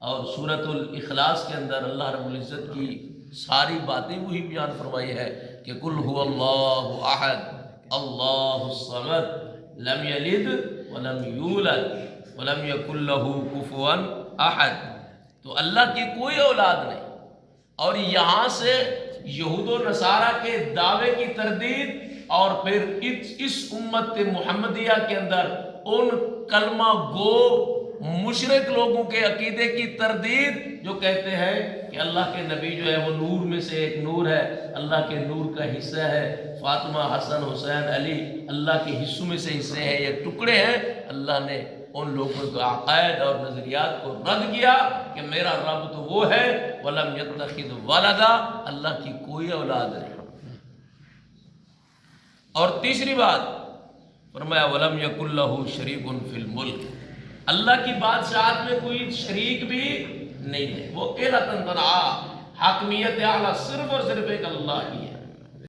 اور سورۃ الاخلاص کے اندر اللہ رب العزت کی ساری باتیں وہی بیان فرمائی ہے کہ قل هو اللہ احد اللہ الصمد لم یلد ولم یولد ولم یکن لہ کفوا احد. تو اللہ کی کوئی اولاد نہیں. اور یہاں سے یہود و نصارہ کے دعوے کی تردید اور پھر اس امت محمدیہ کے اندر ان کلمہ گو مشرک لوگوں کے عقیدے کی تردید جو کہتے ہیں کہ اللہ کے نبی جو ہے وہ نور میں سے ایک نور ہے، اللہ کے نور کا حصہ ہے، فاطمہ حسن حسین علی اللہ کے حصوں میں سے حصے ہیں، یہ ٹکڑے ہیں. اللہ نے ان لوگوں کے عقائد اور نظریات کو رد کیا کہ میرا رب تو وہ ہے وَلَمْ يَتَّخِذْ وَلَدًا، اللہ کی کوئی اولاد نہیں. اور تیسری بات فرمایا وَلَمْ يَكُنْ لَهُ شَرِيكٌ فِي الْمُلْكِ، اللہ کی بادشاہت میں کوئی شریک بھی نہیں ہے. وہ اکیلا تنہا، حاکمیت اعلیٰ صرف اور صرف ایک اللہ ہی ہے.